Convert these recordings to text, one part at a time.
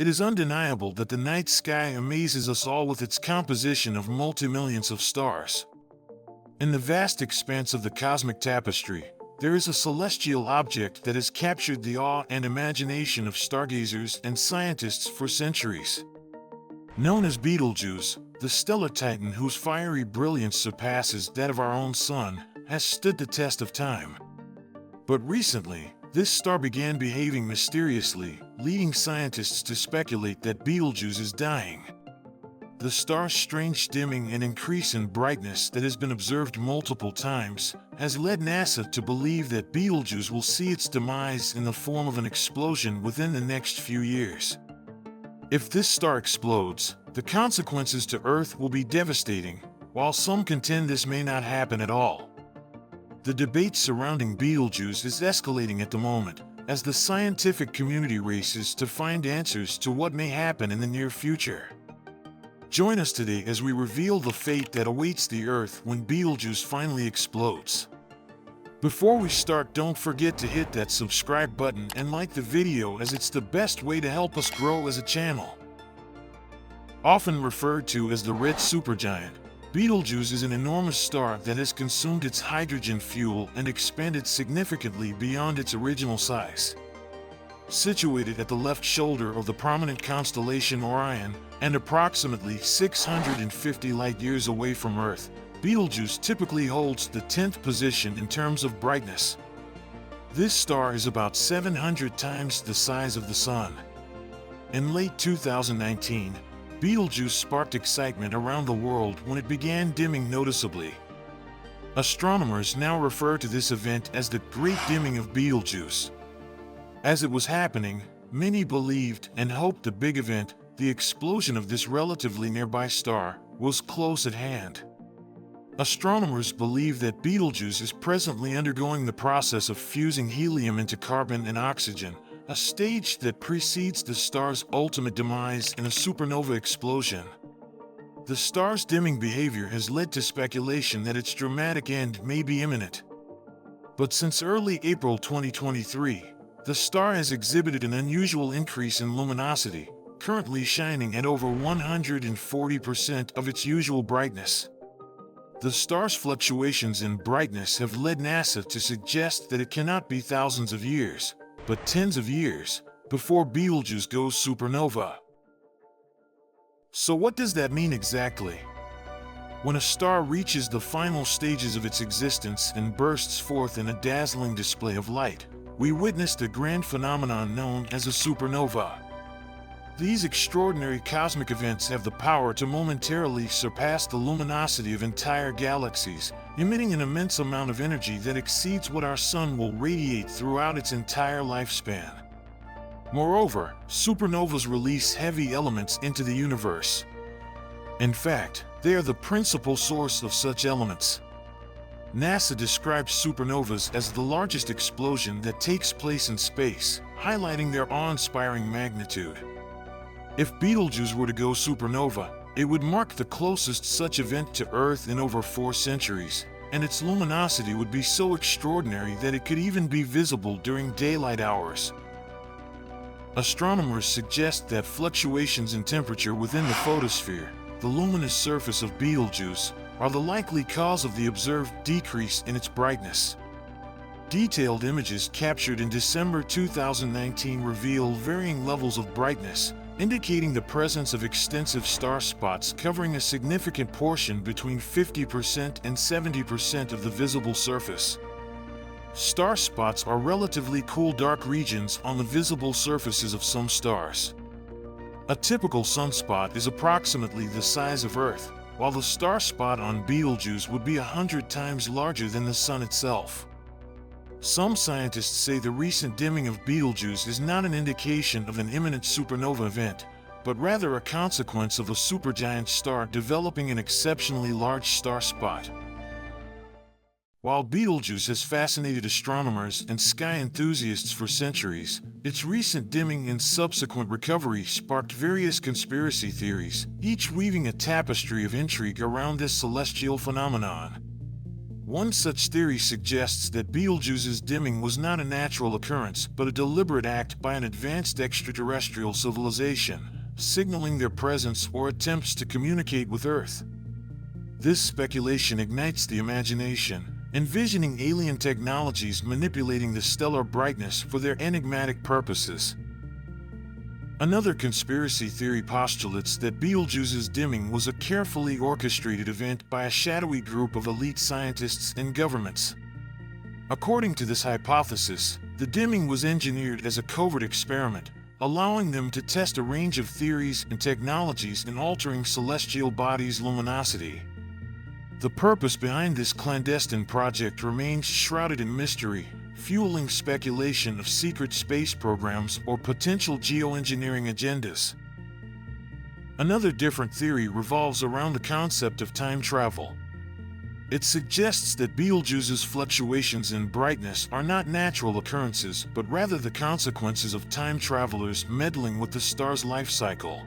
It is undeniable that the night sky amazes us all with its composition of multi-millions of stars. In the vast expanse of the cosmic tapestry, there is a celestial object that has captured the awe and imagination of stargazers and scientists for centuries. Known as Betelgeuse, the stellar titan whose fiery brilliance surpasses that of our own sun, has stood the test of time. But recently, this star began behaving mysteriously, leading scientists to speculate that Betelgeuse is dying. The star's strange dimming and increase in brightness that has been observed multiple times has led NASA to believe that Betelgeuse will see its demise in the form of an explosion within the next few years. If this star explodes, the consequences to Earth will be devastating, while some contend this may not happen at all. The debate surrounding Betelgeuse is escalating at the moment, as the scientific community races to find answers to what may happen in the near future. Join us today as we reveal the fate that awaits the Earth when Betelgeuse finally explodes. Before we start, don't forget to hit that subscribe button and like the video, as it's the best way to help us grow as a channel. Often referred to as the red supergiant, Betelgeuse is an enormous star that has consumed its hydrogen fuel and expanded significantly beyond its original size. Situated at the left shoulder of the prominent constellation Orion and approximately 650 light-years away from Earth, Betelgeuse typically holds the 10th position in terms of brightness. This star is about 700 times the size of the Sun. In late 2019, Betelgeuse sparked excitement around the world when it began dimming noticeably. Astronomers now refer to this event as the Great Dimming of Betelgeuse. As it was happening, many believed and hoped the big event, the explosion of this relatively nearby star, was close at hand. Astronomers believe that Betelgeuse is presently undergoing the process of fusing helium into carbon and oxygen, a stage that precedes the star's ultimate demise in a supernova explosion. The star's dimming behavior has led to speculation that its dramatic end may be imminent. But since early April 2023, the star has exhibited an unusual increase in luminosity, currently shining at over 140% of its usual brightness. The star's fluctuations in brightness have led NASA to suggest that it cannot be thousands of years, but tens of years, before Betelgeuse goes supernova. So what does that mean exactly? When a star reaches the final stages of its existence and bursts forth in a dazzling display of light, we witnessed a grand phenomenon known as a supernova. These extraordinary cosmic events have the power to momentarily surpass the luminosity of entire galaxies, emitting an immense amount of energy that exceeds what our Sun will radiate throughout its entire lifespan. Moreover, supernovas release heavy elements into the universe. In fact, they are the principal source of such elements. NASA describes supernovas as the largest explosion that takes place in space, highlighting their awe-inspiring magnitude. If Betelgeuse were to go supernova, it would mark the closest such event to Earth in over 4 centuries, and its luminosity would be so extraordinary that it could even be visible during daylight hours. Astronomers suggest that fluctuations in temperature within the photosphere, the luminous surface of Betelgeuse, are the likely cause of the observed decrease in its brightness. Detailed images captured in December 2019 reveal varying levels of brightness, indicating the presence of extensive star spots covering a significant portion between 50% and 70% of the visible surface. Star spots are relatively cool dark regions on the visible surfaces of some stars. A typical sunspot is approximately the size of Earth, while the star spot on Betelgeuse would be 100 times larger than the Sun itself. Some scientists say the recent dimming of Betelgeuse is not an indication of an imminent supernova event, but rather a consequence of a supergiant star developing an exceptionally large star spot. While Betelgeuse has fascinated astronomers and sky enthusiasts for centuries, its recent dimming and subsequent recovery sparked various conspiracy theories, each weaving a tapestry of intrigue around this celestial phenomenon. One such theory suggests that Betelgeuse's dimming was not a natural occurrence, but a deliberate act by an advanced extraterrestrial civilization, signaling their presence or attempts to communicate with Earth. This speculation ignites the imagination, envisioning alien technologies manipulating the stellar brightness for their enigmatic purposes. Another conspiracy theory postulates that Betelgeuse's dimming was a carefully orchestrated event by a shadowy group of elite scientists and governments. According to this hypothesis, the dimming was engineered as a covert experiment, allowing them to test a range of theories and technologies in altering celestial bodies' luminosity. The purpose behind this clandestine project remains shrouded in mystery, fueling speculation of secret space programs or potential geoengineering agendas. Another different theory revolves around the concept of time travel. It suggests that Betelgeuse's fluctuations in brightness are not natural occurrences, but rather the consequences of time travelers meddling with the star's life cycle.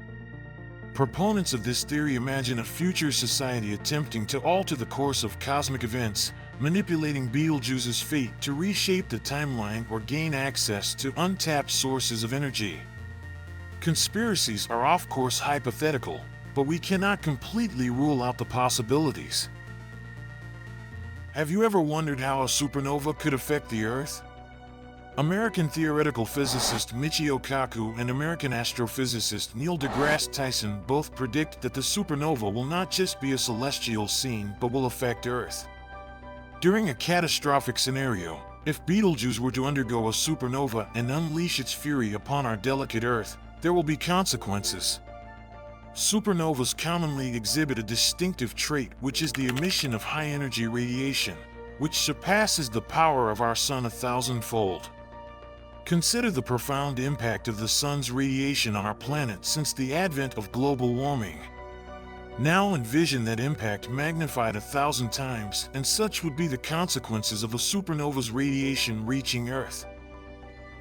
Proponents of this theory imagine a future society attempting to alter the course of cosmic events, manipulating Betelgeuse's fate to reshape the timeline or gain access to untapped sources of energy. Conspiracies are of course hypothetical, but we cannot completely rule out the possibilities. Have you ever wondered how a supernova could affect the Earth? American theoretical physicist Michio Kaku and American astrophysicist Neil deGrasse Tyson both predict that the supernova will not just be a celestial scene but will affect Earth. During a catastrophic scenario, if Betelgeuse were to undergo a supernova and unleash its fury upon our delicate Earth, there will be consequences. Supernovas commonly exhibit a distinctive trait, which is the emission of high-energy radiation, which surpasses the power of our Sun 1,000-fold. Consider the profound impact of the Sun's radiation on our planet since the advent of global warming. Now envision that impact magnified 1,000 times, and such would be the consequences of a supernova's radiation reaching Earth.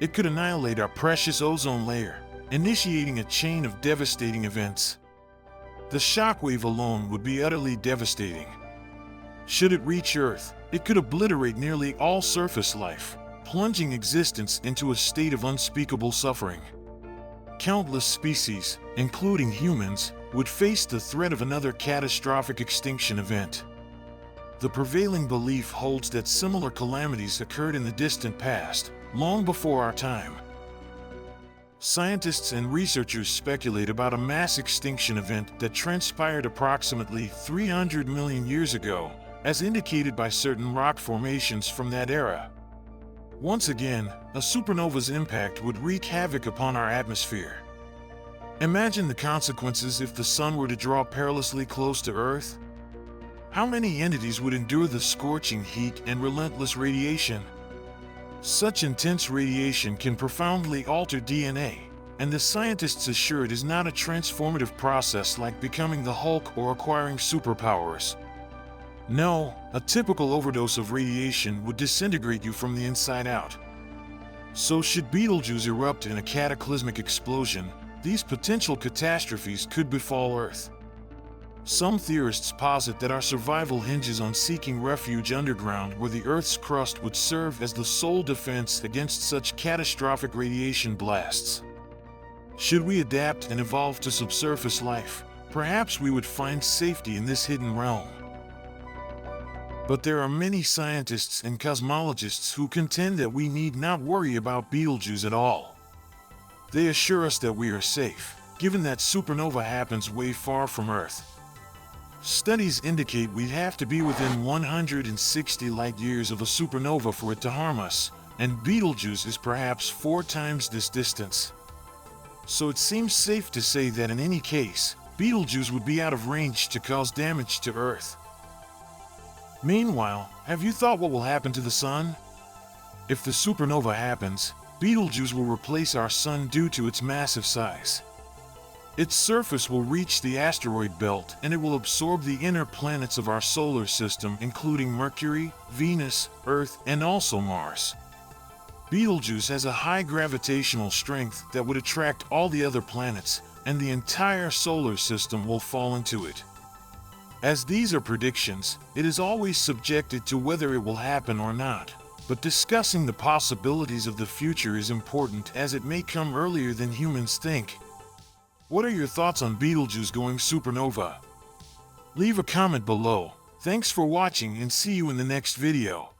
It could annihilate our precious ozone layer, initiating a chain of devastating events. The shockwave alone would be utterly devastating. Should it reach Earth, it could obliterate nearly all surface life, plunging existence into a state of unspeakable suffering. Countless species, including humans, would face the threat of another catastrophic extinction event. The prevailing belief holds that similar calamities occurred in the distant past, long before our time. Scientists and researchers speculate about a mass extinction event that transpired approximately 300 million years ago, as indicated by certain rock formations from that era. Once again, a supernova's impact would wreak havoc upon our atmosphere. Imagine the consequences if the Sun were to draw perilously close to Earth. How many entities would endure the scorching heat and relentless radiation? Such intense radiation can profoundly alter DNA, and the scientists assure it is not a transformative process like becoming the Hulk or acquiring superpowers. No, a typical overdose of radiation would disintegrate you from the inside out. So should Betelgeuse erupt in a cataclysmic explosion, these potential catastrophes could befall Earth. Some theorists posit that our survival hinges on seeking refuge underground, where the Earth's crust would serve as the sole defense against such catastrophic radiation blasts. Should we adapt and evolve to subsurface life, perhaps we would find safety in this hidden realm. But there are many scientists and cosmologists who contend that we need not worry about Betelgeuse at all. They assure us that we are safe, given that supernova happens way far from Earth. Studies indicate we'd have to be within 160 light-years of a supernova for it to harm us, and Betelgeuse is perhaps 4 times this distance. So it seems safe to say that in any case, Betelgeuse would be out of range to cause damage to Earth. Meanwhile, have you thought what will happen to the Sun? If the supernova happens, Betelgeuse will replace our Sun due to its massive size. Its surface will reach the asteroid belt, and it will absorb the inner planets of our solar system, including Mercury, Venus, Earth, and also Mars. Betelgeuse has a high gravitational strength that would attract all the other planets, and the entire solar system will fall into it. As these are predictions, it is always subjected to whether it will happen or not. But discussing the possibilities of the future is important as it may come earlier than humans think. What are your thoughts on Betelgeuse going supernova? Leave a comment below. Thanks for watching and see you in the next video.